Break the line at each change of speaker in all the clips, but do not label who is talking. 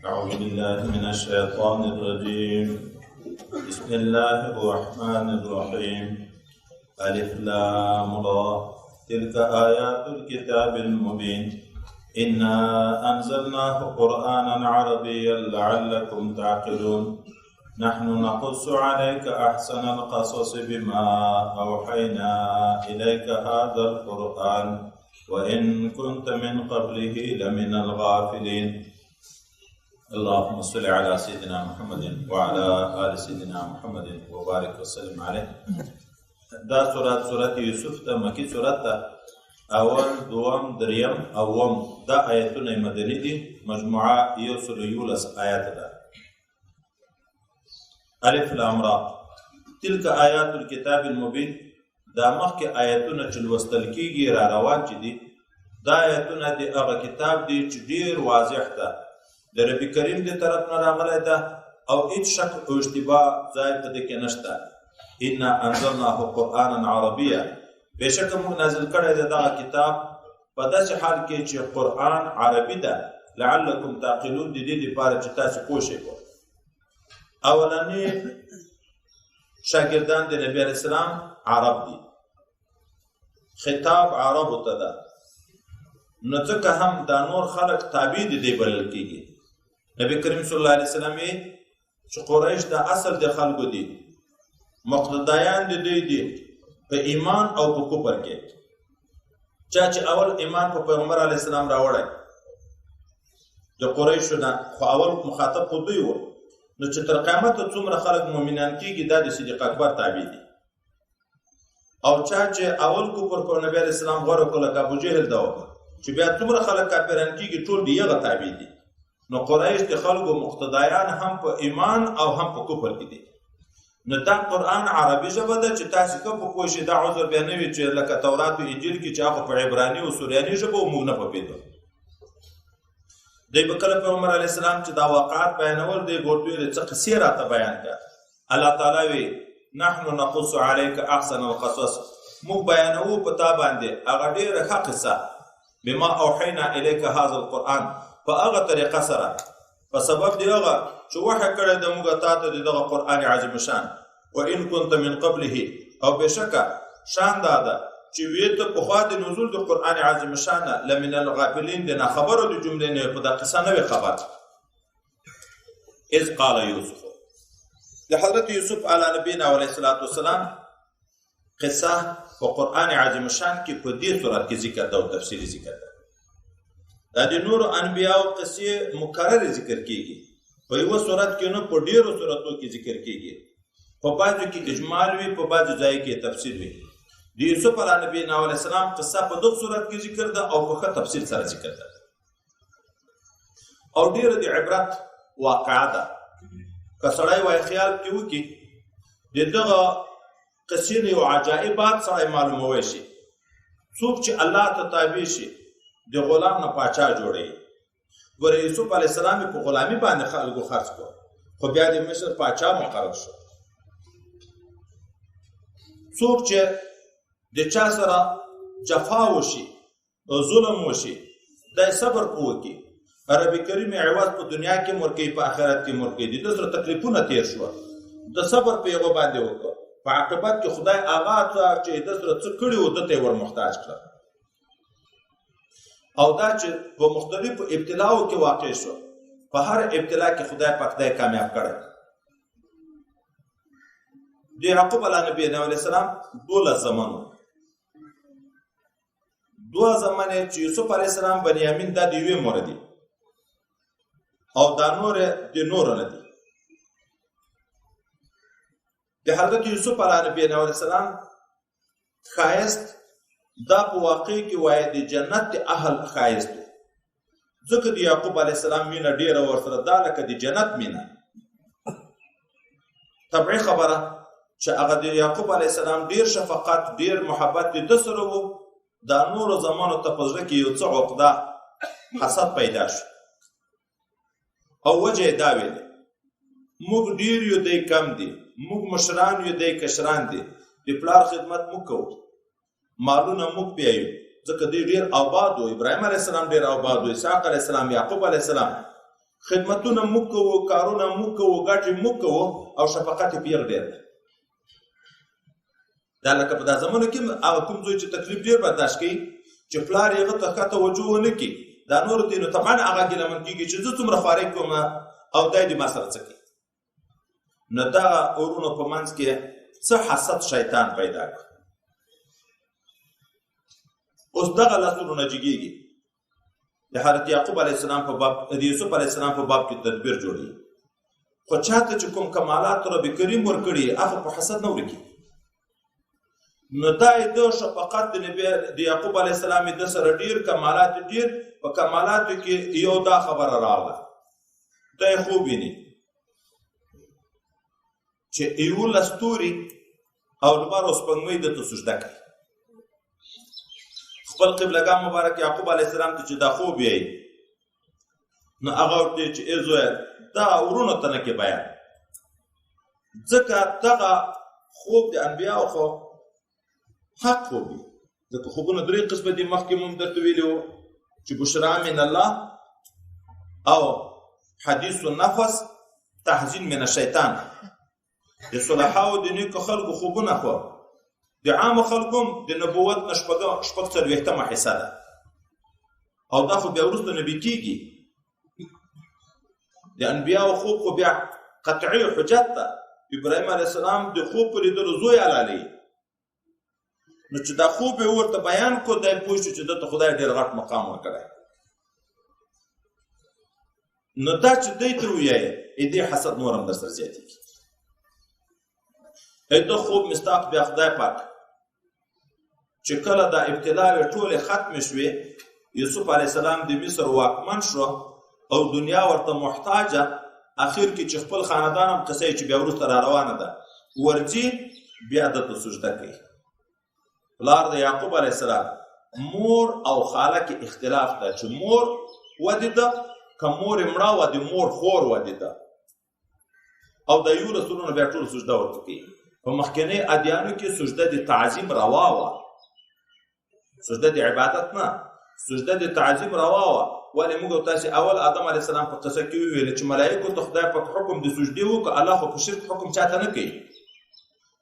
أعوذ بالله من الشيطان الرجيم. بسم الله الرحمن الرحيم. ألف لام را تلك آيات الكتاب المبين إنا أنزلناه قرآنا عربيا لعلكم تعقلون نحن نقص عليك أحسن القصص بما أوحينا إليك هذا القرآن وإن كنت من قبله لمن الغافلين. اللهم صل على سيدنا محمد وعلى آل سيدنا محمد وبارك وسلم عليه. دا سورة يوسف تا مکی سورة تا اول دوام دریم اوم دا آیتون مدنی دی مجموعه یوسل یولس آیات دا. الف لام را تلك آیات الكتاب المبین دا مخی آیتون چلوستل کیگی را روان چی دی دا آیتون دی اغا کتاب دی چی دیر واضح تا د ربی کریم دی طرف نه راغلی ده او هیڅ شک او اشتباه ځای په دې کې نشته. انا انزلناه قرانا عربیا بېشکه موږ نازل کړی دی دغه کتاب په داسې حال کې چې قرآن عربي ده لعلکم تعقلون د دې لپاره چې تاسو پوه شئ. اولني شاګردان د نبی علیه السلام عرب دي، خطاب عربو ته ده، نو ځکه هم دا نور خلق تابع دي دی بلل کېږي. نبی کریم صلی الله علیه وسلم چې قریش د اصل د خلکو دي، مقتدیان د دوی دي په ایمان او په کفر کې. چا چې اول ایمان په پیغمبر علیه السلام راوړی د قریشو نه، خو اول مخاطب خو دوی و، نو چې تر قیامته څومره خلک مؤمنان کېږي دا د صدیق اکبر تابع دي. او چا چې اول کفر کو نبی علیه السلام غوره کړ لکه ابوجهل دا وکړه چې بیا څومره خلک کافران کېږي ټول دی هغه تابع دي. نو قریش د خلکو مقتدیان هم په ایمان او هم په کفر کې دي. نو دا قرآن عربي ژبه ده چې تاسو که په پوه شئ دا عذر بیا نه وي چې لکه تورات او انجیل کې چې هغه په عبراني او سوریاني ژبه او موږ نه پوهېدو. دی به کله پیغمبر علیه السلام چې دا واقعات بیانول دی ورته ویل څه قصې راته بیان کړه. الله تعالی وی نحن نقص عليك احسن القصص، موږ بیانوو په تا باندې هغه ډېره ښه قصه بما اوحینا الیک هذا القرآن، په هغه طریقه سره په سبب دی هغه چې وحی کړی د موږ تا ته دغه قرآن عظیم شان. و ان كنت من قبله، او بشکه شان دا ده چې وی ته پخوا د نزول د قرآن عظیم شان لمن الغافلین د ناخبرو د جملې نه په دا قصه نه وي خبر. اذ قال یوسف، د حضرت یوسف علی نبینا علیه الصلاۃ والسلام قصه په قرآن عظیم شان کې په دې صورت کې ذکر ده او تفصیلی ذکر ده. دا د نورو انبیاو قصې مکرر ذکر کیږي، په یو صورت کې نه په ډیرو صورتو کې ذکر کیږي، په بعضو کې اجمال وي، په بعضو ځای کې تفصیل وي. د یوسف علیه نبینا علیه السلام قصه په دغه صورت کې ذکر ده او په ښه تفصیل سره ذکر ده او ډیره د عبرت واقعه ده. که سړی وای خیال کې وکړي د دغه قصې نه یو عجایبات سړی معلومولی شي. څوک چې الله ته تابع شي د غلام نه پاچا جوړوي. ګوره یوسف علیه السلام په غلامي باندې خلکو خرڅ کړ، خو بیا د مصر پاچا مقرر شو. څوک چې د چا سره جفا وشي او ظلم وشي دا صبر وکړي، عربي کریم عوض په دنیا کې ورکوي، په آخرت کې ورکوي. د سره تکلیفونه تیر شو، د صبر په یو باندې وکړه، په عاقبت کې خدای هغه چې د سره څه کړي و دته ور محتاج کړ. او دا چې په مختلفو ابتلاو کې واقع شو، په هر ابتلا کې خدای پاک دای کامیاب کړی. د یعقوب علیه نبی علیه السلام 12 زمانو، 2 زمانه چې یوسف علیه السلام بنیامین دا د یوې مور دي او دا نور د نور نه دي. د حضرت یوسف علیه نبی علیه السلام خایست دا په واقع کې وای د جنت اهل خایست، ځکه د یعقوب علیه السلام مینه ډیره ورسره ده لکه د جنت مینه. طبیعي خبره چې هغه د یعقوب علیه السلام ډیر شفقت ډیر محبت د سره وو، دا نورو زمانو ته په زړه کې یو څه عقده حسد پیدا شو. او وجه دا ویل موږ ډیر یو دی کم دی، موږ مشران یو دی کشران دی، د پلار خدمت موږ کوو، مالونه موږ بیایو، ځکه دوی ډېر آباد و، ابراهیم علیه السلام ډېر آباد و، اسحاق علیه السلام، یعقوب علیه السلام. خدمتونه موږ کوو، کارونه موږ کوو، ګټې موږ کوو او شفقت یې پیغ ډېر دی. دا لکه په دا زمانو کې هغه کوم زوی چې تکلیف ډېر برداشت کوي چې پلار یې هغه ته ښه توجه ونه کړي، دا نورو ته نو طبعا هغه ګیلمن کېږي چې زه څومره خوارۍ کوم او دی دې ما سره څه کوي. نو دغه ورونو په منځ کې څه حسد شیطان پیدا کړ. اوس دغه لاسونه جګېږي. د حضرت یعقوب علیه السلام په باب، د یوسف علیه السلام په باب کې تدبیر جوړي. خو چاته چې کوم کمالات رب کریم ورکړي هغه په حسد نه ورکي. نو دا د شفقت د نبی د یعقوب علیه السلام د سره ډیر کمالات ډیر، په کمالاتو کې یو دا خبره راغله. دا یې خوب ویني چې 11 ستوري او لمر او سپوږمۍ دته سجده کوي. خپل قبلګاه مبارک یعقوب علیه السلام ته چې دا خوب یې نو هغه ورته چې ای زویه دا ورونو ته نه کې بیان، ځکه دغه خوب د انبیاو خو حق خوب دی. ځکه خوبونه 3 قسمه دي، مخکې مونږ درته ویلي وو چې بشرا من الله او حدیث النفس، تحزین من الشیطان. د صلحاو د نیکو خلکو خوبونه خو د عام خلکو د نبوت نه شپږ څلوېښتمه حصه ده او دا خو بیا وروسته نبي کېږي. د انبیاو خوب خو بیا قطعي حجت ده. ابراهیم علیه السلام د خوب په لیدلو زوی حلالوي، نو چې دا خوب یې ورته بیان کو دی پوه شو چې دته خدای ډېر غټ مقام ورکړی. نو دا چې دی ته ووایې دې حسد نور هم در سره زیاتېږي. دا خوب مستاق بیا خدای پاک چې کله دا ابتلاوې ټولې ختمې شوې، یوسف علیه السلام د مصر واکمن شو او دنیا ورته محتاجه، اخر کې چې خپل خاندان هم قصه چې بیا وروسته را روانه ده ورځي بیا دته سجده کوي. پلار د یعقوب علیه السلام مور او خاله کې اختلاف ده چې مور ودې ده که مور یې مړه وه د مور خور ودې ده، او د 11 سورونو بیا ټول سجده ورته کوي. په مخکنۍ ادیانو کې سجده د تعظیم روا وه، سجده د عبادت نه، سجده د تعظیم روا وه. ولې موږ تاسې اول آدم علیه السلام په قصه کې وویل چې ملایکو ته خدای پاک حکم د سجدې وکړه، الله خو په شرک حکم چاته نه کوي.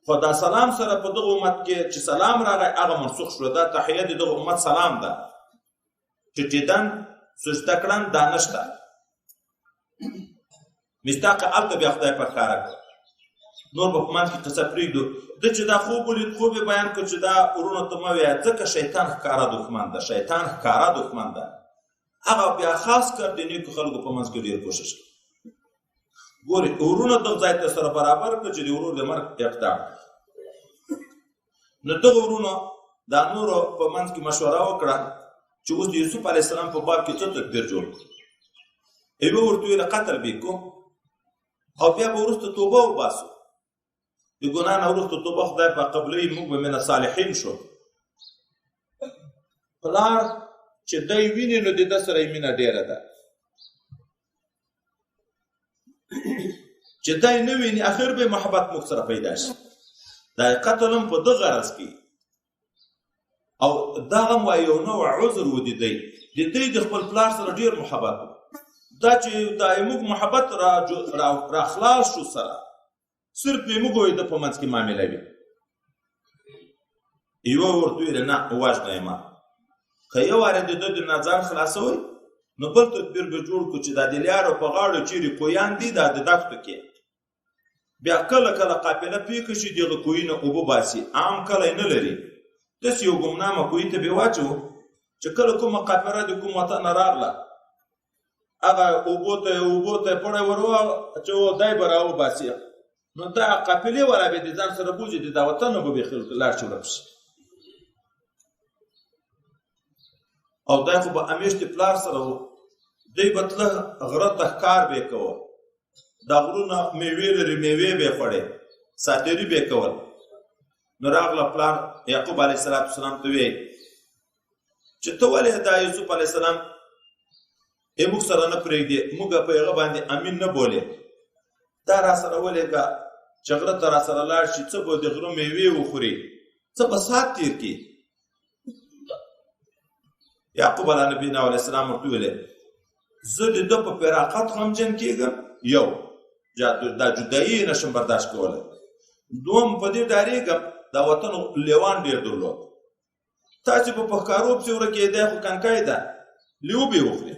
خو دا سلام سره په دغه امت کې چې سلام راغی هغه منسوخ شو. دا تحیه د دغه امت سلام ده، ټیټېدن سجده کړن دا نشته. مستاق هلته بیا خدای پاک ښکاره کړه. نور به په منځ کې قصه پرېږدو. ده چې دا خوب ولید، خوب یې بیان کړ چې دا ورونو ته مه وایه ځکه شیطان ښکاره دښمن ده، شیطان ښکاره دښمن ده. هغه بیا خاص کر د نیکو خلکو په منځ کې ډېر کوشش کوي. ګورې ورونه دغه ځای ته سره برابر کړه چې د ورور د مرګ اقدام. نو دغه ورونو دا نورو په منځ کې مشوره وکړه چې اوس د یوسف علیه السلام په باب کې څه تدبیر جوړ کړو. یوه ورته ویله قتل به یې کو او بیا به وروسته توبه وباسو. د ګناه نه وروسته توبه خدای په قبلوي، موږ به من الصالحین شو. پلار چې دی ویني نو د ده سره یې مینه ډېره ده، چې دی نه ویني اخر به محبت موږ سره پیدا شي. دا قتل هم په ده غرض کې او دغه هم یو نوع عذر و د دی د خپل پلار سره ډېر محبت و. دا چې دا موږ محبت را خلاص شو سره صرف به موږ د په منځ کې معامله وي. یوه ورته ویل نه وژنه یې ما، که یو وارې د ده د نه ځان خلاصوئ نو بل تدبیر به جوړ کړو چې دا د لیارو په غاړو چیرې کویان دي دا د دښتو کې بیا کله کله قافله پیښه شي دغه کوی نه اوبه باسي، عام کلی نه لري. داسې یو ګمنامه کوی ته بیا واچو چې کله کومه قافله د کوم وطن راغله هغه اوبو ته پړی ور واچوه دی به راوباسي. نو دا قافلې والا به د ځان سره بوځي د دا وطن به بې خلکو لاړ شي ورک شي. او دا خو به همیش د پلار سره و، دی به تله غره ته ښکار به یې کوه، دا غرونه میوې لري میوې به یې خوړې، ساتیري به یې کول. نو راغله پلار یعقوب علیه السلام ته ویې چې ته ولې دا یوسف علیه السلام موږ سره نه پرېږدې، موږ په هغه باندې امین نه بولې، دا را سره ولېږه چې غره ته را سره لاړ شي، څه به د غره میوې وخوري، څه به سات تېر کړي. یعقوب علیه نبینا علیه السلام ورته ویلې زه د ده په فراقت غمجن کېږم، یو دا جدایي نشم برداشت کولی، دوم په دې ډارېږم دا وطن لیوان ډېر درلود، تاسې په ښکارو پسې ورکېدی خو کنکای ده لیو به یې وخوري.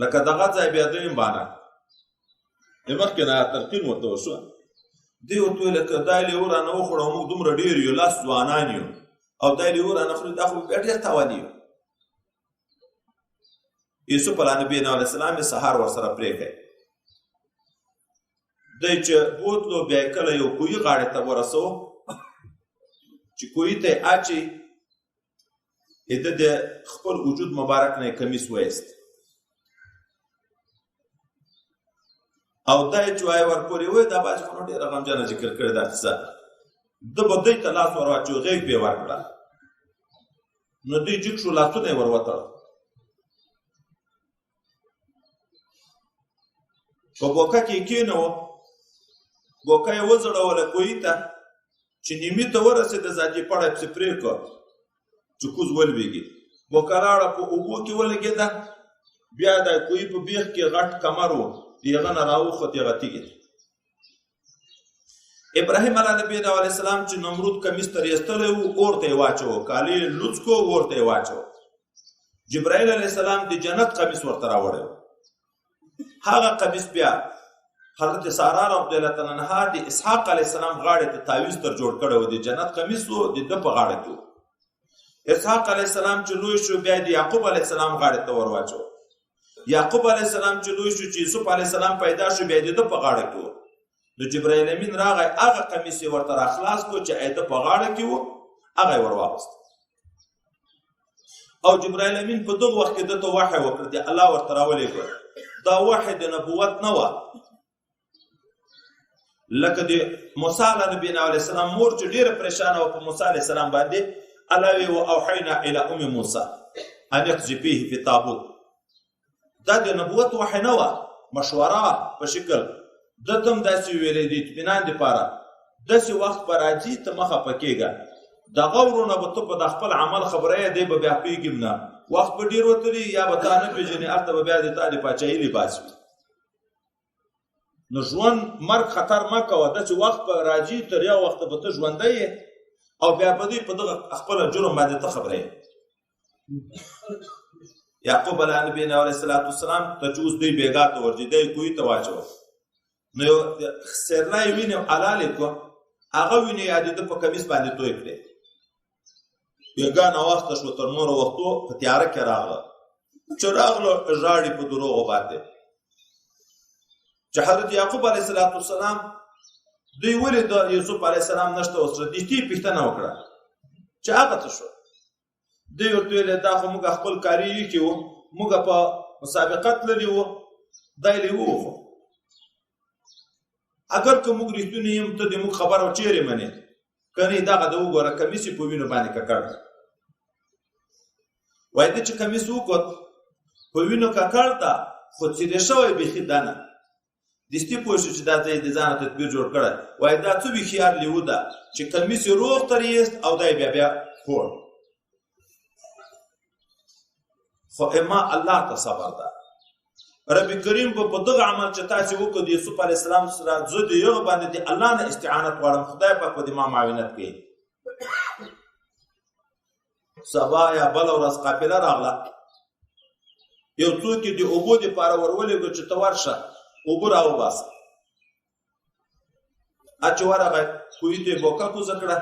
لکه دغه ځای بیا دویم بانه مخکې نه تلقین ورته وشوه، دی ورته ویل که دا لیو رانه وخوړه او موږ دومره ډېر یو، لاس ځوانان یو او دا لیو رانه خوري، دا خو بیا ډېر تاواني یو. یوسف علیه نبینا علیه السلام یې سهار ورسره پرېږی، دی چې بوتلو بیا یې کله یو کوهي غاړې ته ورسو چې کوهي ته یې اچي ده د خپل وجود مبارک نه یې کمیس وایست او دا یې چې وایي ورپورې وایي دا باید خو نو ډېره غمجنه ذکر کړې دا کیسه، ده به دوی ته لاس ور واچو غېږ به یې ورکړه نو دوی جګ شو لاسونه یې ور وتړل، په بوکه کې یې کېنوه، بوکه یې وځړوله کوهي ته چې نیمې ته ورسېده ځاجي پړی پسې پرې کړ چې کوز ولوېږي، بوکه لاړه په اوبو کې ولګېده، بیا د کوهي په بیخ کې غټ کمر و د هغه نه راوخوت هغه تیږې. ابراهیم علیه نبینا علیه السلام چې نمرود کمیس ترې ایستلی و اور ته یې واچوه، کالي یې لوڅ کړو اور ته یې واچوه. جبرائیل علیه السلام د جنت قمیص ورته راوړی و، هغه قمیص بیا حضرت ساره رضی الله تعالی عنها د اسحاق علیه السلام غاړې ته تعویض تر جوړ کړی و، د جنت قمیص و د ده په غاړه کې و. اسحاق علیه السلام چې لوی شو بیا د یعقوب علیه السلام غاړې ته ور واچوه، یعقوب علیه السلام چې لوی شو چې یوسف علیه السلام پیدا شو بیا د ده په غاړه کې و. نو جبرائیل امین راغی هغه قمیص یې ورته راخلاص کړو چې د په غاړه کې و، هغه یې ور واغوست او جبرائیل امین په دغه وخت کې ده ته وحی وکړ، د الله ورته راولېږه. دا وحی د نبوت نه وه، لکه د موسی علیه نبینا علیه السلام مور چې ډېره پریشانه وه په موسی علیه السلام باندې، الله وی واوحینا الی ام موسی ان اقذفیه فی تابوت، دا د نبوت وحی نه وه، مشوره په شکل ده ته هم داسې ویلې د اطمینان دپاره داسې وخت به راځي ته مه خفه کېږه، دغه ورونه به ته په د خپل عمل خبره یې دی به بیا پوهېږم نه، وخت به ډېر وتلي یا به تا نه پېژنې، هلته به بیا د تا د پاچاهي لباس وي. نو ژوند مرګ خطر مه کوه، داسې وخت به راځي تر یو وخته به ته ژوندی یې او بیا به دوی په دغه خپله جرم باندې ته خبره یې. یعقوب علیه نبینا علیه السلام ته چې اوس دوی بېګا ته ورځي، دی یې کوهي ته واچوه، نو یو سیرلی وینې حلالې کړو، هغه وینې یا د ده په کمیس باندې توی کړې، بېګا ناوخته شو، تر نورو وختو په تیاره کې راغله، چې راغله ژاړي په دروغو باندې چې حضرت یعقوب علیه السلام دوی ولې د یوسف علیه السلام نشته اوس ردیتي پوښتنه وکړه چې هغه څه شو، دوی ورته ویل دا خو موږ خپل کاري کې وو، موږ په مسابقه تللي وو، دی یې ووخو، اگر که موږ رښتونې یم ته د موږ خبره چیرې منې، که نه دغه د وګوره کمیس یې په وینو باندې ککړ ده. وایي ده چې کمیس وکوت په وینو ککړ ده خو څیرې شوی بیخي ده نه، دستي پوه شو چې دا ځای د ځانه تدبیر جوړ کړی، وایي دا څه ویښیار لیو ده چې کمیس یې روغ تر ایست او دا یې بیا خوړ، خو اما الله ته صبر ده. رب کریم په دغه عمل چې تاسې وکړو د یوسف علیه السلام سره، زه د هغه باندې د الله نه استعانت غواړم، خدای پاک به د ما معاونت کوي. سبا یا بله ورځ قافله راغله، یو څوک یې د اوبو دپاره ورولېږه چې ته ورشه اوبه راوباسه، چې ورغی کوهي ته یې بوکه کوزه کړه،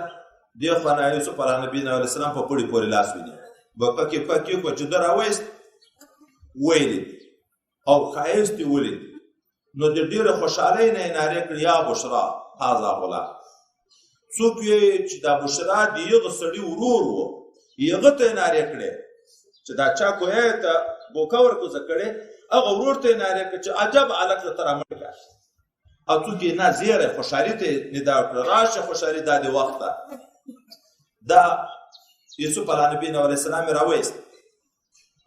دې خوا نه یوسف علیه نبینا علیه السلام په پړي پورې لاس ونیو، بوکه کې کېښوه چې ده راوایست ویلید او ښایست یې ولید، نو د ډېرې خوشحالۍ نه یې نارې کړې یا بشرا هذا غلام، څوک یې چې دا بشرا د هغه سړي ورور و، هغه ته یې نارې کړې چې دا چا کوهی ته بوکه ورکوزه کړې، هغه ورور ته یې نارې کړې چې عجب هلک ته رامړ کړه، او څوک یې نه زیری خوشحالي ته یې ندا وکړه، راشه خوشحالي دا د وخت ده. دا یوسف علیه نبینا علیه السلام یې راوایست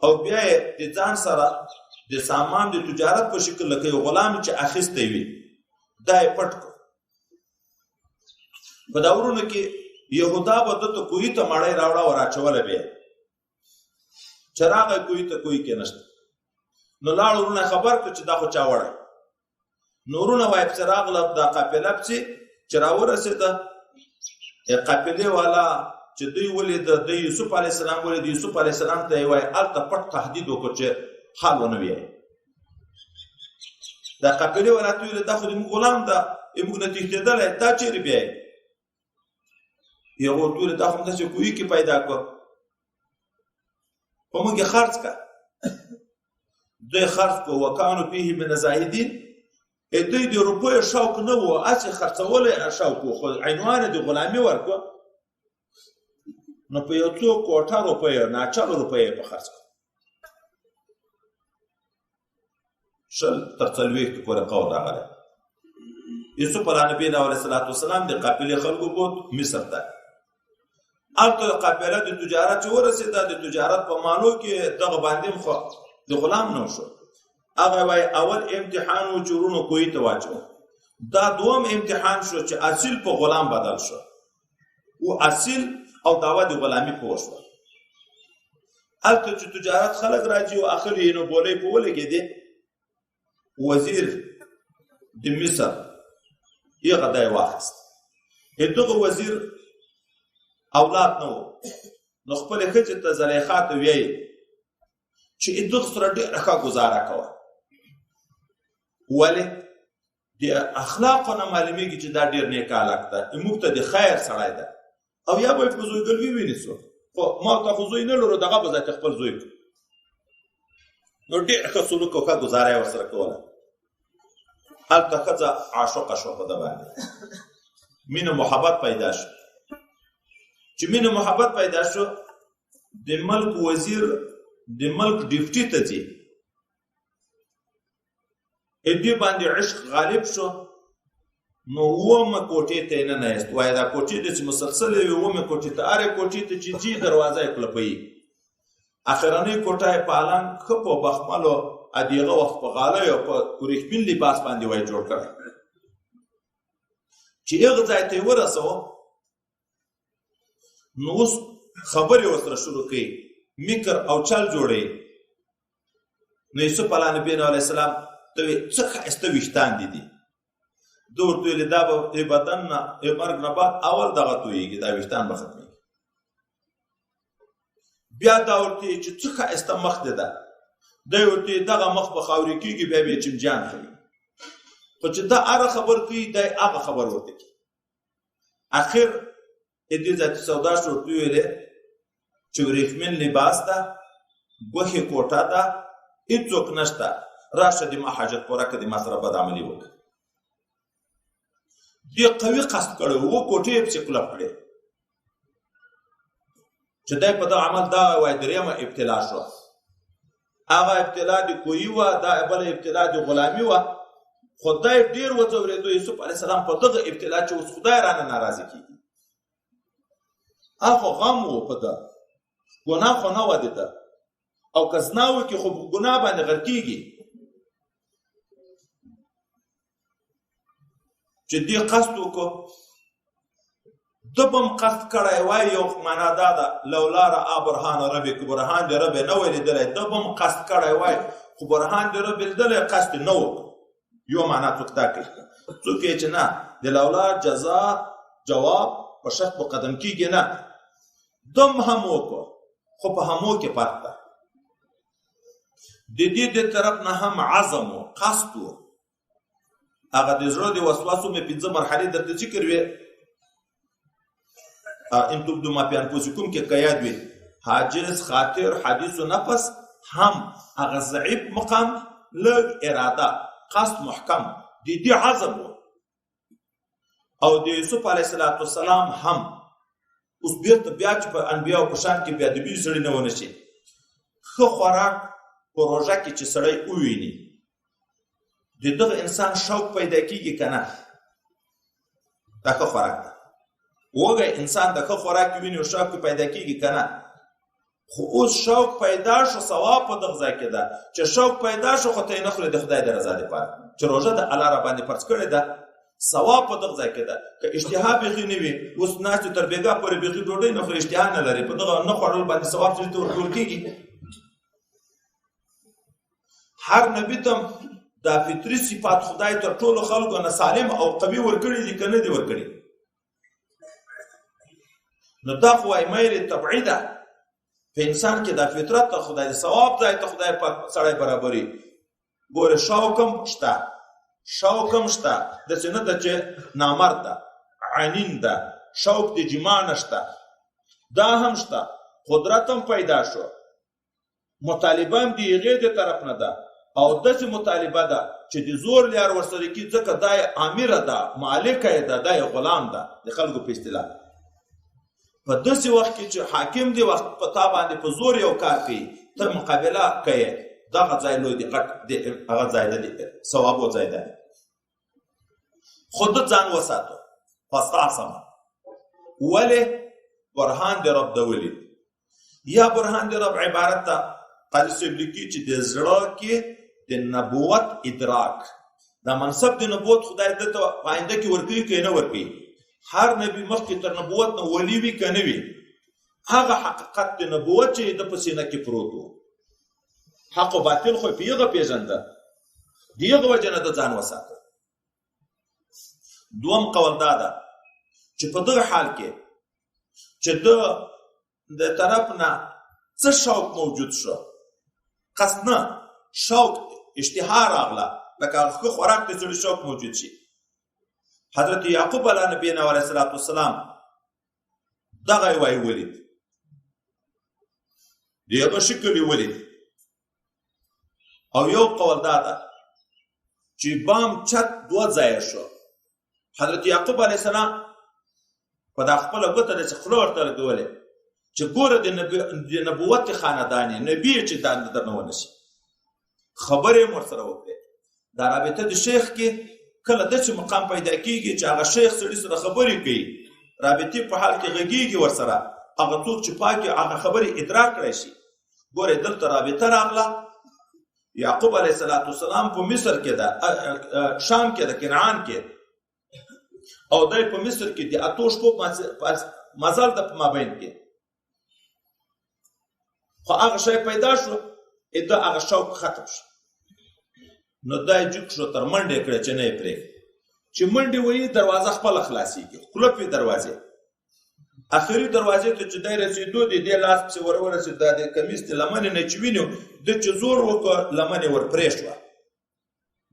او بیا یې د ځان سره د سامان د تجارت په شکل لکه یو غلام چې اخیستی وي دا یې پټ کړ. په دا ورونو کې یهودا به دته کوی ته مړی راوړه او راچوله بیا چې راغی کوی ته کوی کې نشته نو لاړ ورونه خبر کړ چې دا خو چا وړی نو ورونه وایي چې راغله دا قافله پسې چې راورسېده قافلې والا چې دوی ولید د یوسف علیه السلام ولید یوسف علیه السلام ته وایي هلته پټ تهدید وکړ چې حال ونه ویایي دا قافلې والا ته ویل دا خو زموږ غلام ده موږ نه تښتېدلی دا چېرې بیایي یو ورته ویل دا خو همداسې کوهي کې پیدا کړ په موږ یې خرڅ کړه دوی خرڅ کړو وکانو فیه من الزاهدین دوی د روپیو شوق نه و هسې خرڅولی شوق و خو عنوان د غلامي ورکړه نو په یو څو کوټه روپیو ناچلو روپیو په خرڅ کړه شل تر څلوېښتو پورې قول راغلی یوسف علیه نبی علیه السلام د قافلې خلکو بوت مصر ته هلته قافله د تجارت چې ورسېده د تجارت په مالو کې دغه باندې خو د غلام نه شو هغه وایي اول امتحان و چې ورونو کوهي ته واچو دا دوم امتحان شو چې اصیل په غلام بدل شو او اصیل او دعوه د غلامي پوه شوه هلته چې تجارت خلک راځي او اخر یې نو بولۍ په ولګېدې وزیر د مصر یې غدا یې واخیست دغه وزیر اولاد نه و نو خپلې ښځې ته زلیخا ته ویایي چې دغه سره ډېره ښه ګزاره کوه ولې د اخلاقو نه معلومیږي چې دا ډېر نیک هلک ده موږ ته د خیر سړی ده او یا به یې په زویګلوي ونیسو خو ما ته خو زوی نه لرو دغه به ذاتې خپل زوی کړو نو ډېر ښه سلوک او ښه ګزاره یې ورسره کوله هلته ښځه عاشقه شوه په ده باندې مینه محبت پیدا شو چې مینه محبت پیدا شو د ملک وزیر د ملک ډیپټي ته ځي دې باندې عشق غالب شو نو اومه کوټې ته یې ننایست وایي دا کوټې ته چې مسلسلې وي اومه کوټې ته هرې کوټې ته چې ځي دروازه یې کلپوي اخرنۍ کوټه یې په الان ښه په بخملو ادیغه وخت په غالی او په وریښمین لباس باندې وایي جوړ کړی چې هغه ځای ته یې ورسوه نو اوس خبرې ورسره شروع کوي مکر او چل جوړوي نو یوسف علیه نبی علیه السلام ته وایي څه ښایسته ویښتان دي ده ورته ویلې دا به بدن نه مرګ نه بعد اول دغه تویېږي دا ویښتان به ختمېږي بیا دا ورته وایي چې څه ښایسته مخ دی ده دی ورته وایي دغه مخ به خاورې کېږي بیا به یې چمجان کوي خو چې دا هره خبر کوي دی هغه خبر ورته کوي اخر دې ذاتي سودا شو ورته ویلې چې وریښمین لباس ده ګوښې کوټه ده هېڅوک نشته راشه د ما حاجت پوره کړه د ما سره بد عملي وکړه دې قوي قصد کړی و کوټې یې پسې کلپ کړې چې دی په دغه عمل دا وایي درېیمه ابتلا شوه هغه ابتلا د کوهي وه دا بله ابتلا د غلامي وه خدای ډېر وځورېدو یوسف علیه السلام په دغه ابتلا چې اوس خدای رانه ناراضه کېږي هغه غم و په ده ګناه خو نه وه د ده او که زنا وکړي خو په ګناه باندې غر کېږي چې دې قصد وکړو ده به هم قصد کړی وای یو معنا دا ده لولا رأى برهان ربک برهان د رب نه وی لیدلی ده به هم قصد کړی وای خو برهان د رب لیدلی قصد نه وکړو یو معنا څوک دا کوي څوک یې چې نه د لولا جزا جواب په شرط په قدم کېږي نه دم هم وکړو خو په همو کې فرق ده د دې د طرف نه هم عزم و قصد و هغه د زړه د وسواسو مې 5 مرحلې درته ذکر وې ان تبدو ما فی انفسکم کې قیاد وي حاجز خاطر حدیث و نفس هم هغه ضعیف مقام لږ اراده قصد محکم د دې عزم و او د یوسف علیه السلام هم اوس بیرته بیا چې په انبیاو په شان کې بیا د بیو سړي نه ونه شي ښه خوراک په روژه کې چې سړی وویني د دغه انسان شوق پیدا کېږي که نه دا ښه خوراک ده وږی انسان د ښه خوراک ویني او شوق پیدا کېږي که نه خو اوس شوق پیدا شو ثواب په دغه ځای کې ده چې شوق پیدا شو خو ته یې نه خورې د خدای د رضا دپاره چې روژه د الله را باندې فرض کړې ده ثواب په دغه ځای کې ده. که اشتها بیخي نه وي، اوس ناستې تر بېګا پورې بیخي ډوډۍ نه خوري، اشتها نه لري، په دغه نه خوړل باندې ثواب سړي ته ورکول کېږي. هر نبي ته دا فطري صفات خدای تر ټولو خلکو نه سالم او قوي ورکړي دي که نه دي ورکړي؟ نو دا خو وایي میل طبعي ده په انسان کې، دا فطرت ته خدای د ثواب ځای ته خدای پاک سړی برابري. ګوره شوق هم شته، داسې نه ده چې نامرد ده عنین ده، شوق د جما نشته، دا هم شته. قدرت هم پیدا شو، مطالبه هم د هغې د طرف نه ده، او داسې مطالبه ده چې د زور لیار ورسره کي، ځکه دا یې امره ده، مالکه یې ده، دا یې غلام ده د خلکو په اصطلاح. په داسې وخت کې چې حاکم دی وخت په تا باندې په زور یو کار کوي، ته مقابله کوي، دغه ځای لوی دی، غټ دی، هغه ځای ده، ثوابو ځای ده. خود ځان وساتو فاستعصم. ولې؟ برهان د رب د ولید. یا برهان د رب عبارت ته قاضي صاحب لیکي چې د زړه کې د نبوت ادراک، دا منصب د نبوت خدای دته آینده کې ورکوي که نه ورکوي. هر نبی مخکې تر نبوت نه ولی وي که نه وي، هغه حقیقت د نبوت چې د په سینه کې پروت و، حق و باطل خو په هغه پېژنده، د هغه وجه نه د ځان وساته. دوم قول دا ده چې په دغه حال کې چې د طرف نه څه شوق موجود شو، قصد نه، شوق اشتها راغله، لکه ښه خوراک ته سړي شوق موجود شي. حضرت یعقوب علیه نبینا علیه الصلاة والسلام دغه یې وایي ولید، د هغه شکل یې ولید. او یو قول دا ده چې بام چت دوه ځایه شو. حضرت یعقوب علیه السلام په دا خپله ګوته داسې خوله ورته لګولې چې ګوره د نبوت خاندان یې، نبي یې چې دا درنه ونه شي. خبرې یې ورسره وکړې. دا رابطه د شیخ کې کله داسې مقام پیدا کېږي چې هغه شیخ سړي سره خبرې کوي، رابطې په حال کې غږېږي ورسره، هغه څوک چې پاکي هغه خبرې ادراک کړی شي. ګوره دلته رابطه راغله. یعقوب علیه السلام په مصر کې ده، شام کې ده، کنعان کې، او دی په مصر کې د اتو شپو مزل ده په مابین کې. خو هغه شی پیدا شو، د هغه شوق ختم شو. نو دا یې جګ شو، تر منډې کړه چې نه یې پرېږدي. چې منډې وایي دروازه خپله خلاصېږي، خوله پې دروازې. اخري دروازې ته چې دی رسېدو، د دې لاس پسې ورسېد، دا د کمیس د لمنې نه چې وینو، ده چې زور وکړ لمنې ور پرې شوه،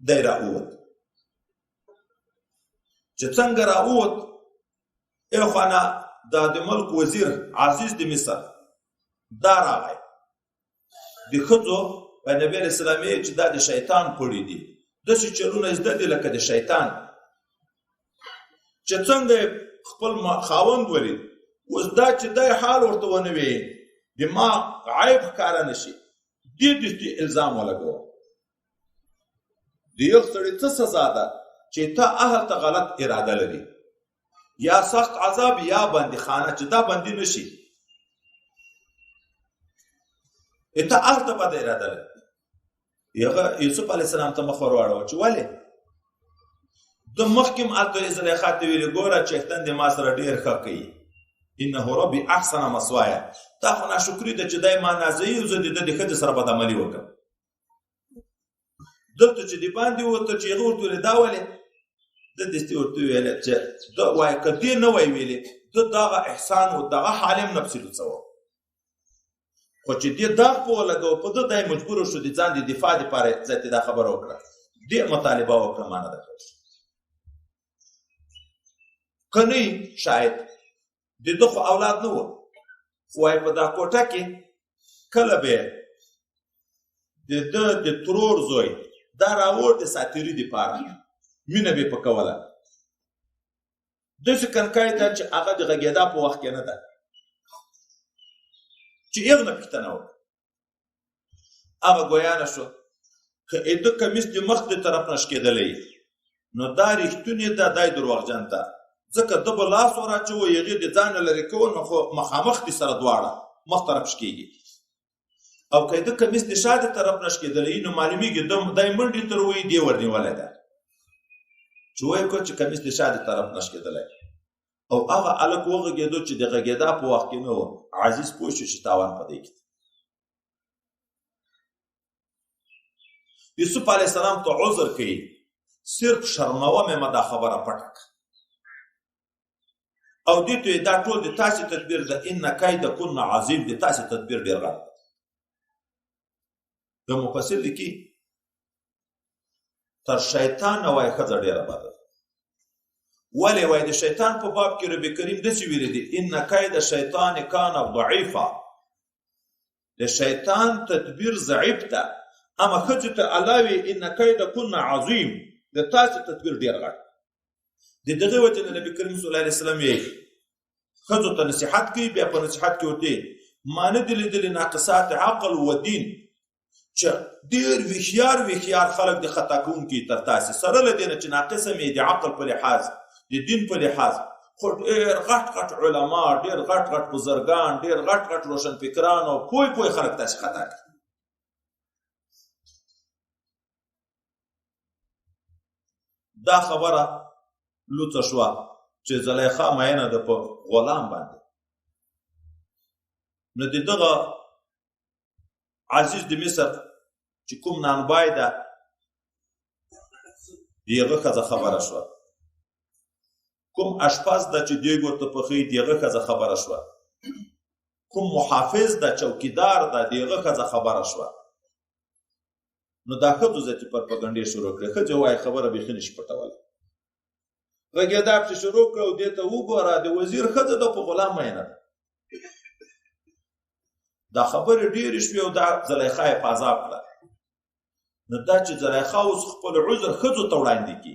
دی راووت. چې څنګه راووت، اخوانا دا د ملک وزیر عزیز د مصر دا راغی. د ښځو په نبي علیه السلام یې چې دا د شیطان پړي دي، داسې چلونه زده دي لکه د شیطان. چې څنګه خپل خاوند ولید، اوس دا چې دی حال ورته ونه وي، د ما عیب ښکاره نه شي، دې دې الزام ولګوه. د یو سړي څه سزا ده چې ته اهل ته غلط اراده لري، یا سخت عذاب یا بندي خانه، چې دا بندي نشي، ته اهل ته بد اراده لري. یوسف علیه السلام ته مخ ور واړوه چې ولې؟ د مخکې هم هلته زلیخا ته ویلې ګوره چښتن دې ما سره ډېر ښه کوي، انه ربي احسن مثوایا. تا خو ناشکري ده چې دی ما نازوي او زه د ده د ښځې سره بدعملي وکړم. دلته چې د باندې وته چې هغه ورته ویلې دا ولې؟ ده دستې ورته ویلې چې ده وایي که دې نه وای ویلې، ده دغه احسان و دغه حال هم نه پسې لوڅوه. خو چې دې داغ په ولګو په ده دی مجبور شو د ځان د دفاع دپاره ځای ته دا خبره وکړه، دې مطالبه وکړه، ما نه ده کړې. که نه شاید د ده خو اولاد نه و، خو وایي په دا کوټه کې کله به د ده د ترور زوی دا راوړ د ساتیري دپاره مینه به یې په کوله. داسې کنکای ده چې هغه د غږېدا په وخت کې نه ده، چې هغه نه پوښتنه وکړه. هغه ګویا نه شو که د کمیس د مخ د طرف نه شکېدلی، نو دا رښتونې ده، دا یې دروغجن ده، ځکه ده به لاس وراچوي، هغې د ځان نه لرې کوو، نو خو مخامخ دي سره دواړه مخ طرف شکېږي. او که د کمیس د شا د طرف نه شکېدلی، نو معلومېږي دی منډې تر وایي دې ورنیولی ده، چې وایي کو چې کمیس د شا د طرف نه ښکېدلی او هغه هلک وغږېدو چې د غږېدا په وخت کې نه و عزیز پوه شو چې تاوان په دی کې یوسف علیه السلام ته عذر کوي صرف شرموه مې ما دا خبره پټه او دې ته دا ټول د تاسې تدبیر د ان کیدکن عظیم د تاسې تدبیر ډېر غټ د مفسر لیکي تر شیطان وای ښځه ډېره بده ولې وای د شیطان په باب کې رب کریم داسې ویلي دي ان کید شیطان کان ضعیفا د شیطان تدبیر ضعیف ده اما ښځې ته الله وی ان کیدکن عظیم د تاسې تدبیر ډېر غټ د دغه وجه نه نبی کریم صلی الله علیه وسلم یې ښځو ته نصیحت کوي بیا په نصیحت کې ورته ما نه دي لیدلي ناقصات عقل و دین چې ډېر ویښیار خلک د خطا کوونکي تر تاسې سره له دې نه چې ناقصه مې د عقل په لحاظ د دین په لحاظ خو ډېر غټ علما ډېر غټ بزرګان ډېر غټ روشنفکران او پوه خلک تاسې خطا کوي دا خبره لوڅه شوه چې زلیخا مینه ده په غلام باندې نو د دغه عزیز د مصر چې کوم نانبای ده د هغه ښځه خبره شوه کوم اشپز ده چې دیګ ورته پخوي د هغه ښځه خبره شوه کوم محافظ ده چوکیدار ده د هغه ښځه خبره شوه نو دا ښځو ذاتي پروپاګنډې شروع کړې ښځې وایي خبره بیخي نشي پټولی غږېدا چې شروع کړه او دې ته وګوره د وزیر ښځه ده په غلام مینه ده دا خبرې ډېرې شوې او دا زلیخا یې په عذاب کړه نو دا چې زلیخا اوس خپل عذر ښځو ته وړاندې کړي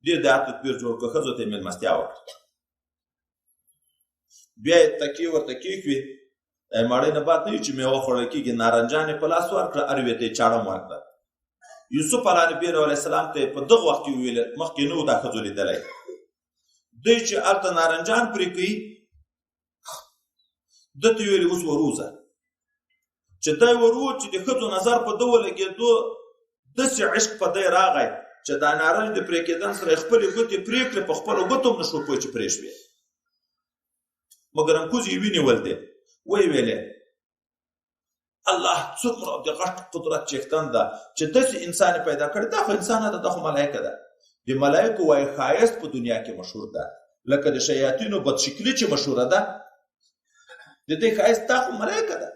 دې دا تدبیر جوړ کړه ښځو ته یې مېلمستیا وکړه بیا یې تکیې ورته کېښوې ماړۍ نه باد نه وي چې میوه خوړل کېږي نارنجان یې په لاس ورکړه اروې ته یې چاړم ورکړه یوسف علیه نبي علیه السلام ته په دغه وخت کې وویل مخکې نه و دا ښځو لیدلی دوی چې هلته نارنجان پرې کوي ده ته ویلې اوس وروځه چې دی ورو چې د ښځو نظر په ده ولګېدو داسې عشق په دی راغی چې دا نارنج د پرې کېدن سره یې خپلې ګوتې پرې کړې په خپلو ګوتو هم نه شوه پوه چې پرې شوې مګر انکوز یې وینې دی ویې ویلې الله څومره د غټ قدرت چښتن ده چې داسې انسان پیدا کړی دا خو انسان نه ده دا خو ملایکه ده د ملایکو وایي ښایست په دنیا کې مشهور ده لکه د شیاطینو بدشکلي چې مشهوره ده د دې ښایست دا خو ملایکه ده